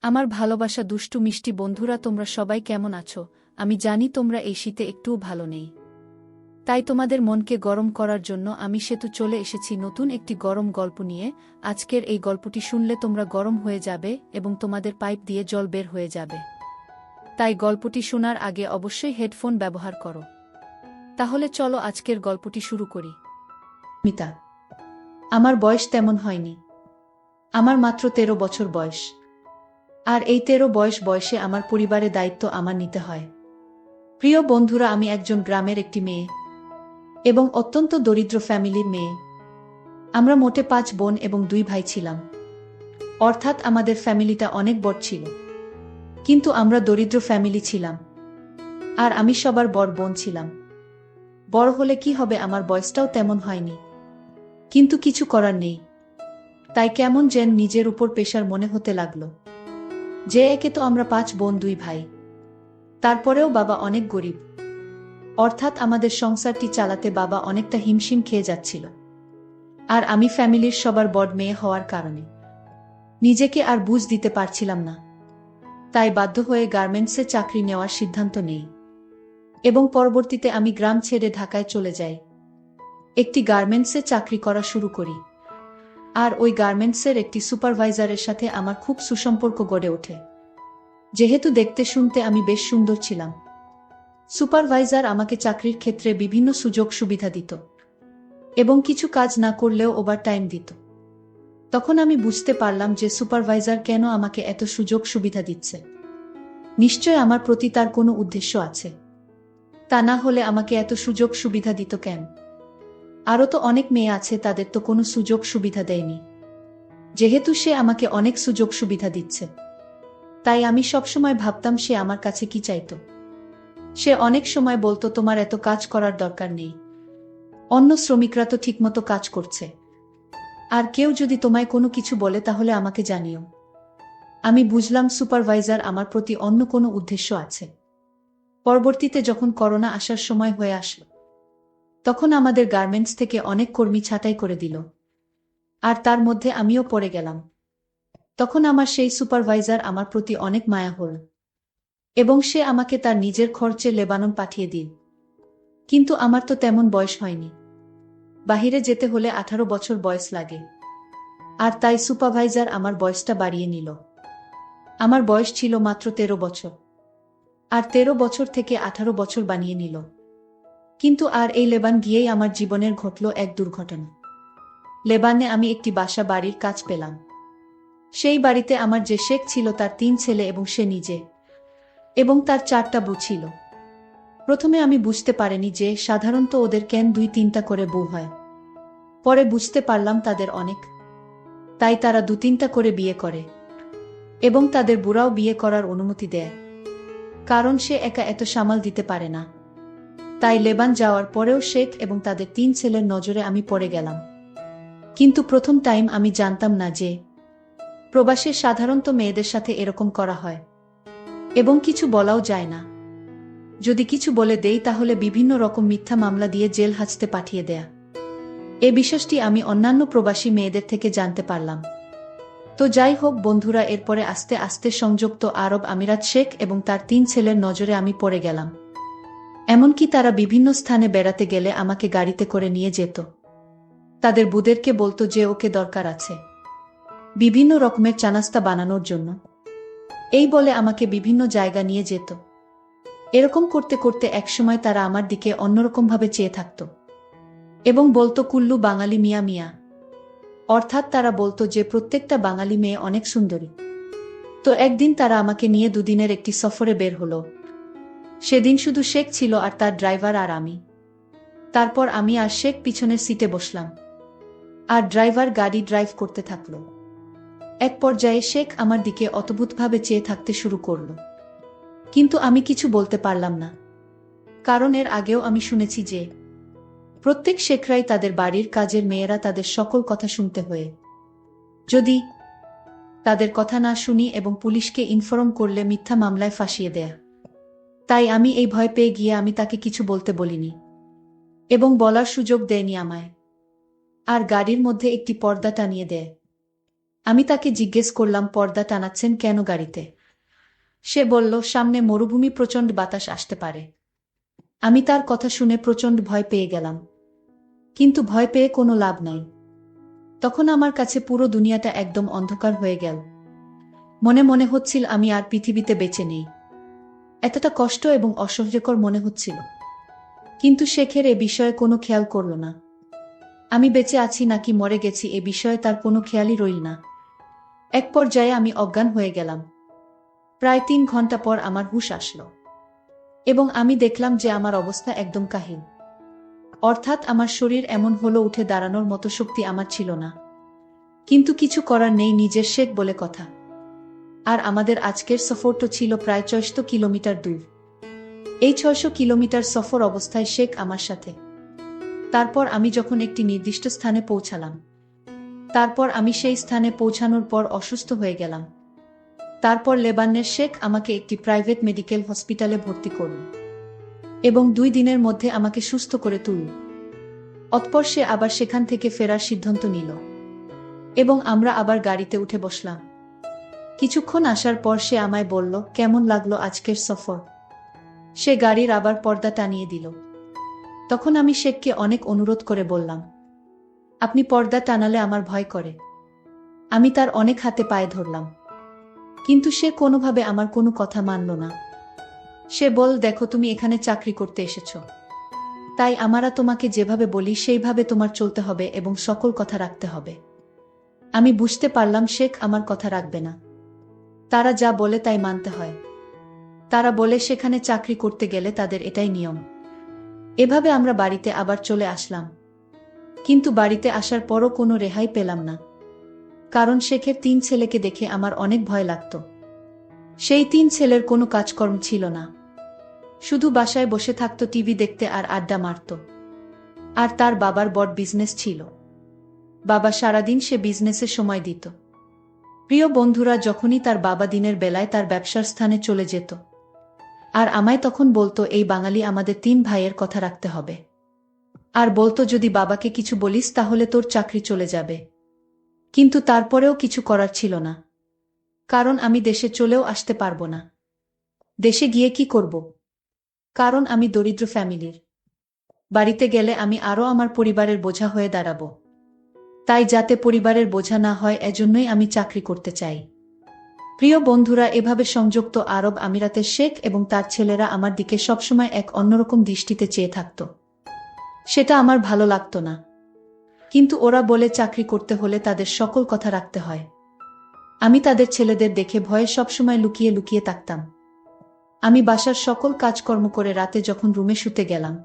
আমার ভালোবাসা দুষ্টু মিষ্টি বন্ধুরা, তোমরা সবাই কেমন আছো? আমি জানি তোমরা এই শীতে একটুও ভালো নেই। তাই তোমাদের মনকে গরম করার জন্য আমি সেতু চলে এসেছি নতুন একটি গরম গল্প নিয়ে। আজকের এই গল্পটি শুনলে তোমরা গরম হয়ে যাবে এবং তোমাদের পাইপ দিয়ে জল বের হয়ে যাবে। তাই গল্পটি শোনার আগে অবশ্যই হেডফোন ব্যবহার করো। তাহলে চলো আজকের গল্পটি শুরু করি। মিতা, আমার বয়স তেমন হয়নি। আমার মাত্র 13 বছর বয়স। আর এই 13 বয়সে আমার পরিবারের দায়িত্ব আমার নিতে হয়। প্রিয় বন্ধুরা, আমি একজন গ্রামের একটি মেয়ে এবং অত্যন্ত দরিদ্র ফ্যামিলির মেয়ে। আমরা মোটে 5 বোন এবং 2 ভাই ছিলাম। অর্থাৎ আমাদের ফ্যামিলিটা অনেক বড় ছিল, কিন্তু আমরা দরিদ্র ফ্যামিলি ছিলাম। আর আমি সবার বড় বোন ছিলাম। বড় হলে কি হবে, আমার বয়সটাও তেমন হয়নি, কিন্তু কিছু করার নেই। তাই কেমন যেন নিজের উপর প্রেশার মনে হতে লাগলো যে একে তো আমরা 5 বোন 2 ভাই, তারপরেও বাবা অনেক গরিব। অর্থাৎ আমাদের সংসারটি চালাতে বাবা অনেকটা হিমশিম খেয়ে যাচ্ছিল। আর আমি ফ্যামিলির সবার বড় মেয়ে হওয়ার কারণে নিজেকে আর বুঝ দিতে পারছিলাম না। তাই বাধ্য হয়ে গার্মেন্টসে চাকরি নেওয়ার সিদ্ধান্ত নেই এবং পরবর্তীতে আমি গ্রাম ছেড়ে ঢাকায় চলে যাই। একটি গার্মেন্টসে চাকরি করা শুরু করি। আর ওই গার্মেন্টসের একটি সুপারভাইজারের সাথে আমার খুব সুসম্পর্ক গড়ে ওঠে। যেহেতু দেখতে শুনতে আমি বেশ সুন্দর ছিলাম, সুপারভাইজার আমাকে চাকরির ক্ষেত্রে বিভিন্ন সুযোগ সুবিধা দিত এবং কিছু কাজ না করলেও ওভারটাইম দিত। তখন আমি বুঝতে পারলাম যে সুপারভাইজার কেন আমাকে এত সুযোগ সুবিধা দিচ্ছে। নিশ্চয় আমার প্রতি তার কোনো উদ্দেশ্য আছে। তা না হলে আমাকে এত সুযোগ সুবিধা দিত কেন? আরও তো অনেক মেয়ে আছে, তাদের তো কোনো সুযোগ সুবিধা দেয়নি। যেহেতু সে আমাকে অনেক সুযোগ সুবিধা দিচ্ছে, তাই আমি সবসময় ভাবতাম সে আমার কাছে কি চাইতো। সে অনেক সময় বলতো, তোমার এত কাজ করার দরকার নেই, অন্য শ্রমিকরা তো ঠিকমতো কাজ করছে। আর কেউ যদি তোমায় কোনো কিছু বলে তাহলে আমাকে জানিও। আমি বুঝলাম সুপারভাইজার আমার প্রতি অন্য কোনো উদ্দেশ্য আছে। পরবর্তীতে যখন করোনা আসার সময় হয়ে আসলো, তখন আমাদের গার্মেন্টস থেকে অনেক কর্মী ছাঁটাই করে দিল। আর তার মধ্যে আমিও পড়ে গেলাম। তখন আমার সেই সুপারভাইজার আমার প্রতি অনেক মায়া হল এবং সে আমাকে তার নিজের খরচে লেবানন পাঠিয়ে দিল। কিন্তু আমার তো তেমন বয়স হয়নি। বাহিরে যেতে হলে 18 বছর বয়স লাগে। আর তাই সুপারভাইজার আমার বয়সটা বাড়িয়ে নিল। আমার বয়স ছিল মাত্র 13 বছর। আর 13 বছর থেকে 18 বছর বানিয়ে নিল। কিন্তু আর এই লেবান গিয়েই আমার জীবনের ঘটল এক দুর্ঘটনা। লেবানে আমি একটি বাসা বাড়ির কাজ পেলাম। সেই বাড়িতে আমার যে শেখ ছিল তার 3 ছেলে এবং সে নিজে, এবং তার 4টা বউ ছিল। প্রথমে আমি বুঝতে পারিনি যে সাধারণত ওদের কেন 2-3টা করে বউ হয়। পরে বুঝতে পারলাম তাদের অনেক, তাই তারা 2-3টা করে বিয়ে করে এবং তাদের বুড়াও বিয়ে করার অনুমতি দেয়, কারণ সে একা এত সামাল দিতে পারে না। তাই লেবান যাওয়ার পরেও শেখ এবং তাদের 3 ছেলের নজরে আমি পড়ে গেলাম। কিন্তু প্রথম টাইম আমি জানতাম না যে প্রবাসে সাধারণত মেয়েদের সাথে এরকম করা হয় এবং কিছু বলাও যায় না। যদি কিছু বলে দেই তাহলে বিভিন্ন রকম মিথ্যা মামলা দিয়ে জেল হাজতে পাঠিয়ে দেয়া। এ বিষয়টি আমি অন্যান্য প্রবাসী মেয়েদের থেকে জানতে পারলাম। তো যাই হোক বন্ধুরা, এরপরে আস্তে আস্তে সংযুক্ত আরব আমিরাত শেখ এবং তার 3 ছেলের নজরে আমি পড়ে গেলাম। এমনকি তারা বিভিন্ন স্থানে বেড়াতে গেলে আমাকে গাড়িতে করে নিয়ে যেত। তাদের বুদেরকে বলতো যে ওকে দরকার আছে বিভিন্ন রকমের চানাস্তা বানানোর জন্য। এই বলে আমাকে বিভিন্ন জায়গা নিয়ে যেত। এরকম করতে করতে একসময় তারা আমার দিকে অন্যরকমভাবে চেয়ে থাকত এবং বলতো, কুল্লু বাঙালি মিয়া মিয়া। অর্থাৎ তারা বলতো যে প্রত্যেকটা বাঙালি মেয়ে অনেক সুন্দরী। তো একদিন তারা আমাকে নিয়ে 2 দিনের একটি সফরে বের হলো। সেদিন শুধু শেখ ছিল আর তার ড্রাইভার আর আমি। তারপর আমি আর শেখ পিছনের সিটে বসলাম আর ড্রাইভার গাড়ি ড্রাইভ করতে থাকলো। এক পর্যায়ে শেখ আমার দিকে অদ্ভুতভাবে চেয়ে থাকতে শুরু করলো, কিন্তু আমি কিছু বলতে পারলাম না, কারণ এর আগেও আমি শুনেছি যে প্রত্যেক শেখরাই তাদের বাড়ির কাজের মেয়েরা তাদের সকল কথা শুনতে হয়। যদি তাদের কথা না শুনি এবং পুলিশকে ইনফর্ম করলে মিথ্যা মামলায় ফাঁসিয়ে দেয়া। তাই আমি এই ভয় পেয়ে গিয়ে আমি তাকে কিছু বলতে বলিনি এবং বলার সুযোগ দেয়নি আমায়। আর গাড়ির মধ্যে একটি পর্দা টানিয়ে দেয়। আমি তাকে জিজ্ঞেস করলাম, পর্দা টানাচ্ছেন কেন গাড়িতে? সে বলল, সামনে মরুভূমি, প্রচণ্ড বাতাস আসতে পারে। আমি তার কথা শুনে প্রচণ্ড ভয় পেয়ে গেলাম। কিন্তু ভয় পেয়ে কোনো লাভ নাই। তখন আমার কাছে পুরো দুনিয়াটা একদম অন্ধকার হয়ে গেল। মনে মনে হচ্ছিল আমি আর পৃথিবীতে বেঁচে নেই। এতটা কষ্ট এবং অসহ্যকর মনে হচ্ছিল। কিন্তু শেখের এ বিষয়ে কোনো খেয়াল করল না। আমি বেঁচে আছি নাকি মরে গেছি এ বিষয়ে তার কোনো খেয়ালই রইল না। এক পর্যায়ে আমি অজ্ঞান হয়ে গেলাম। প্রায় ৩ ঘন্টা পর আমার হুঁশ আসলো এবং আমি দেখলাম যে আমার অবস্থা একদম কাহিল। অর্থাৎ আমার শরীর এমন হলো, উঠে দাঁড়ানোর মতো শক্তি আমার ছিল না। কিন্তু কিছু করার নেই, নিজের শেখ বলে কথা। আর আমাদের আজকের সফরটা ছিল প্রায় ৬০০ কিলোমিটার দূর। এই ৬০০ কিলোমিটার সফর অবস্থায় শেখ আমার সাথে। তারপর আমি যখন একটি নির্দিষ্ট স্থানে পৌঁছালাম, তারপর আমি সেই স্থানে পৌঁছানোর পর অসুস্থ হয়ে গেলাম। তারপর লেবাননের শেখ আমাকে একটি প্রাইভেট মেডিকেল হসপিটালে ভর্তি করল এবং ২ দিনের মধ্যে আমাকে সুস্থ করে তুলল। অতঃপর সে আবার সেখান থেকে ফেরার সিদ্ধান্ত নিল এবং আমরা আবার গাড়িতে উঠে বসলাম। কিছুক্ষণ আসার পর সে আমায় বলল, কেমন লাগলো আজকের সফর? সে গাড়ির আবার পর্দা টানিয়ে দিল। তখন আমি শেখকে অনেক অনুরোধ করে বললাম, আপনি পর্দা টানালে আমার ভয় করে। আমি তার অনেক হাতে পায়ে ধরলাম, কিন্তু সে কোনোভাবে আমার কোনো কথা মানল না। সে বল, দেখো তুমি এখানে চাকরি করতে এসেছ, তাই আমরা তোমাকে যেভাবে বলি সেইভাবে তোমার চলতে হবে এবং সকল কথা রাখতে হবে। আমি বুঝতে পারলাম শেখ আমার কথা রাখবে না। তারা যা বলে তাই মানতে হয়। তারা বলে সেখানে চাকরি করতে গেলে তাদের এটাই নিয়ম। এভাবে আমরা বাড়িতে আবার চলে আসলাম। কিন্তু বাড়িতে আসার পরও কোনো রেহাই পেলাম না, কারণ শেখের ৩ ছেলেকে দেখে আমার অনেক ভয় লাগত। সেই ৩ ছেলের কোনো কাজকর্ম ছিল না, শুধু বাসায় বসে থাকত, টিভি দেখতে আর আড্ডা মারত। আর তার বাবার বড় বিজনেস ছিল। বাবা সারাদিন সে বিজনেসে সময় দিত। প্রিয় বন্ধুরা, যখনই তার বাবা দিনের বেলায় তার ব্যবসার স্থানে চলে যেত, আর আমায় তখন বলতো, এই বাঙালি আমাদের ৩ ভাইয়ের কথা রাখতে হবে। আর বলতো, যদি বাবাকে কিছু বলিস তাহলে তোর চাকরি চলে যাবে। কিন্তু তারপরেও কিছু করার ছিল না, কারণ আমি দেশে চলেও আসতে পারবো না। দেশে গিয়ে কি করব? কারণ আমি দরিদ্র ফ্যামিলির। বাড়িতে গেলে আমি আরও আমার পরিবারের বোঝা হয়ে দাঁড়াবো। তাই যাতে পরিবারের বোঝা না হয়, এজন্যই আমি চাকরি করতে চাই। প্রিয় বন্ধুরা, এভাবে সংযুক্ত আরব আমিরাতের শেখ এবং তার ছেলেরা আমার দিকে সবসময় এক অন্যরকম দৃষ্টিতে চেয়ে থাকত। সেটা আমার ভালো লাগতো না। কিন্তু ওরা বলে চাকরি করতে হলে তাদের সকল কথা রাখতে হয়। আমি তাদের ছেলেদের দেখে ভয়ে সবসময় লুকিয়ে লুকিয়ে থাকতাম। আমি বাসার সকল কাজকর্ম করে রাতে যখন রুমে শুতে গেলাম,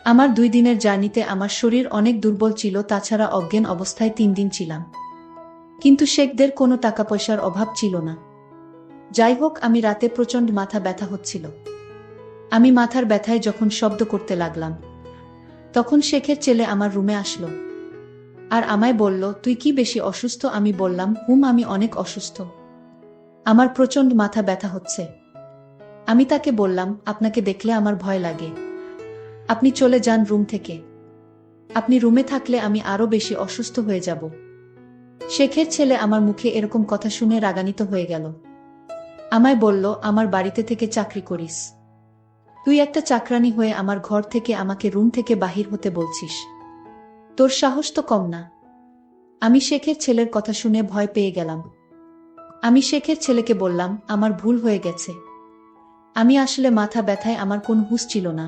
আমার ২ দিনের জার্নিতে আমার শরীর অনেক দুর্বল ছিল, তাছাড়া অজ্ঞান অবস্থায় ৩ দিন ছিলাম। কিন্তু শেখদের কোনো টাকা পয়সার অভাব ছিল না। যাই হোক, আমি রাতে প্রচণ্ড মাথা ব্যথা হচ্ছিল। আমি মাথার ব্যথায় যখন শব্দ করতে লাগলাম, তখন শেখের ছেলে আমার রুমে আসলো আর আমায় বলল, তুই কি বেশি অসুস্থ? আমি বললাম, আমি অনেক অসুস্থ, আমার প্রচণ্ড মাথা ব্যথা হচ্ছে। আমি তাকে বললাম, আপনাকে দেখলে আমার ভয় লাগে, আপনি চলে যান রুম থেকে। আপনি রুমে থাকলে আমি আরো বেশি অসুস্থ হয়ে যাব। শেখের ছেলে আমার মুখে এরকম কথা শুনে রাগান্বিত হয়ে গেল। আমায় বলল, আমার বাড়িতে থেকে চাকরি করিস, তুই একটা চাকরানি হয়ে আমার ঘর থেকে আমাকে রুম থেকে বাহির হতে বলছিস? তোর সাহস তো কম না। আমি শেখের ছেলের কথা শুনে ভয় পেয়ে গেলাম। আমি শেখের ছেলেকে বললাম, আমার ভুল হয়ে গেছে, আমি আসলে মাথা ব্যথায় আমার কোন হুঁশ ছিল না,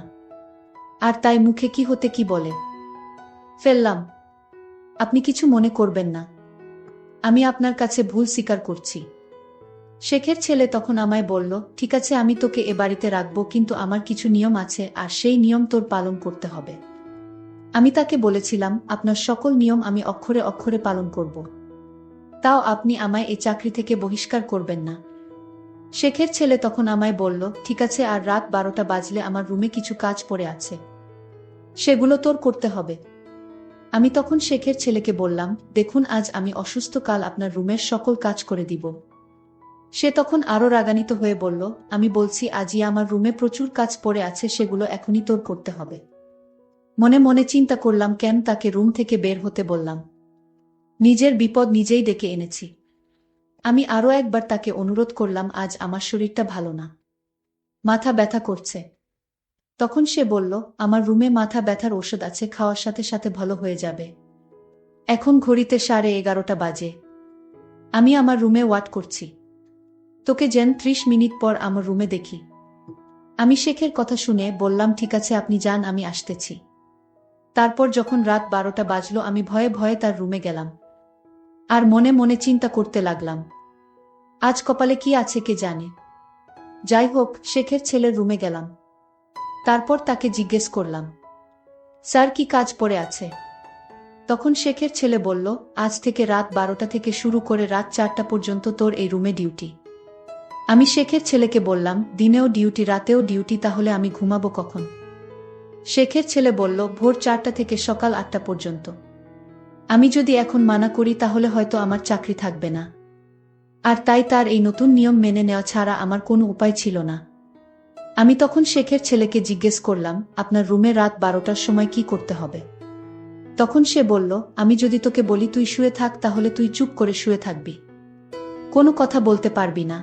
আর তাই মুখে কি হতে কি বলে ফেললাম। আপনি কিছু মনে করবেন না, আমি আপনার কাছে ভুল স্বীকার করছি। শেখের ছেলে তখন আমায় বলল, ঠিক আছে, আমি তোকে এ বাড়িতে রাখবো, কিন্তু আমার কিছু নিয়ম আছে আর সেই নিয়ম তোর পালন করতে হবে। আমি তাকে বলেছিলাম, আপনার সকল নিয়ম আমি অক্ষরে অক্ষরে পালন করব, তাও আপনি আমায় এই চাকরি থেকে বহিষ্কার করবেন না। শেখের ছেলে তখন আমায় বলল, ঠিক আছে, আর রাত ১২টা বাজলে আমার রুমে কিছু কাজ পড়ে আছে, সেগুলো তোর করতে হবে। আমি তখন শেখের ছেলেকে বললাম, দেখুন, আজ আমি অসুস্থ, কাল আপনার রুমের সকল কাজ করে দিব। সে তখন আরো রাগান্বিত হয়ে বলল, আমি বলছি, আজই আমার রুমে প্রচুর কাজ পড়ে আছে, সেগুলো এখনই তোর করতে হবে। মনে মনে চিন্তা করলাম, কেন তাকে রুম থেকে বের হতে বললাম। নিজের বিপদ নিজেই ডেকে এনেছি। আমি আরও একবার তাকে অনুরোধ করলাম, আজ আমার শরীরটা ভালো না, মাথা ব্যথা করছে। তখন সে বলল, আমার রুমে মাথা ব্যথার ওষুধ আছে, খাওয়ার সাথে সাথে ভালো হয়ে যাবে। এখন ঘড়িতে 11:30 বাজে। আমি আমার রুমে ওয়াট করছি। তোকে যেন 30 মিনিট পর আমার রুমে দেখি। আমি শেখের কথা শুনে বললাম, ঠিক আছে আপনি যান, আমি আসতেছি। তারপর যখন রাত 12টা বাজলো, আমি ভয়ে ভয়ে তার রুমে গেলাম। আর মনে মনে চিন্তা করতে লাগলাম, আজ কপালে কি আছে কে জানে। যাই হোক, শেখের ছেলের রুমে গেলাম। তারপর তাকে জিজ্ঞেস করলাম, স্যার কি কাজ পড়ে আছে? তখন শেখের ছেলে বলল, আজ থেকে রাত 12টা থেকে শুরু করে রাত 4টা পর্যন্ত তোর এই রুমে ডিউটি। আমি শেখের ছেলেকে বললাম, দিনেও ডিউটি রাতেও ডিউটি, তাহলে আমি ঘুমাবো কখন? শেখের ছেলে বলল, ভোর 4টা থেকে সকাল 8টা পর্যন্ত। আমি যদি এখন মানা করি তাহলে হয়তো আমার চাকরি থাকবে না। আর তাই তার এই নতুন নিয়ম মেনে নেওয়া ছাড়া আমার কোনো উপায় ছিল না। আমি তখন শেখের ছেলেকে জিজ্ঞেস করলাম, আপনার রুমে রাত 12টার সময় কি করতে হবে? তখন সে বলল, আমি যদি তোকে বলি তুই শুয়ে থাক, তাহলে তুই চুপ করে শুয়ে থাকবি, কোনো কথা বলতে পারবি না।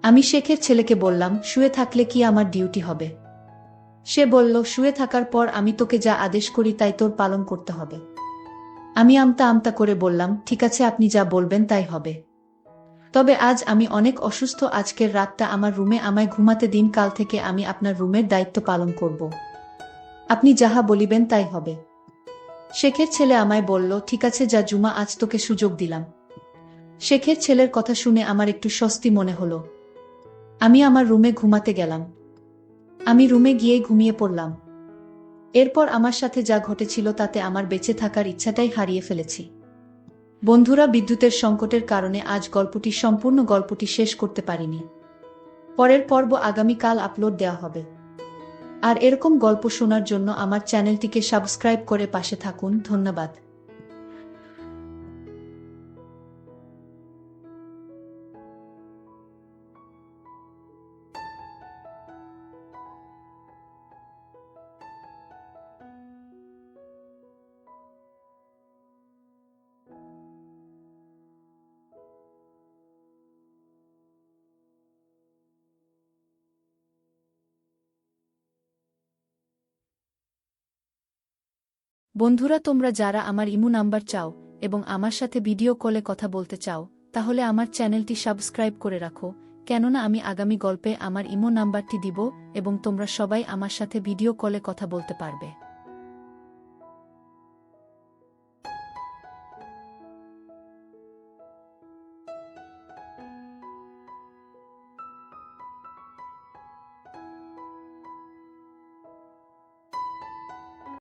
আমি শেখের ছেলেকে বললাম, শুয়ে থাকলে কি আমার ডিউটি হবে? সে বলল, শুয়ে থাকার পর আমি তোকে যা আদেশ করি তাই তোর পালন করতে হবে। আমি আমতা আমতা করে বললাম, ঠিক আছে আপনি যা বলবেন তাই হবে। তবে আজ আমি অনেক অসুস্থ, আজকের রাতটা আমার রুমে আমায় ঘুমাতে দিন, কাল থেকে আমি আপনার রুমের দায়িত্ব পালন করব। আপনি যাহা বলিবেন তাই হবে। শেখের ছেলে আমায় বলল, ঠিক আছে যা জুমা, আজ তোকে সুযোগ দিলাম। শেখের ছেলের কথা শুনে আমার একটু স্বস্তি মনে হলো। আমি আমার রুমে ঘুমাতে গেলাম। আমি রুমে গিয়ে ঘুমিয়ে পড়লাম। এরপর আমার সাথে যা ঘটেছিল তাতে আমার বেঁচে থাকার ইচ্ছাটাই হারিয়ে ফেলেছি। বন্ধুরা, বিদ্যুতের সংকটের কারণে আজ সম্পূর্ণ গল্পটি শেষ করতে পারিনি। পরের পর্ব আগামীকাল আপলোড দেওয়া হবে। আর এরকম গল্প শোনার জন্য আমার চ্যানেলটিকে সাবস্ক্রাইব করে পাশে থাকুন। ধন্যবাদ। বন্ধুরা, তোমরা যারা আমার ইমো নাম্বার চাও এবং আমার সাথে ভিডিও কলে কথা বলতে চাও, তাহলে আমার চ্যানেলটি সাবস্ক্রাইব করে রাখো, কেননা আমি আগামী গল্পে আমার ইমো নাম্বারটি দিব এবং তোমরা সবাই আমার সাথে ভিডিও কলে কথা বলতে পারবে।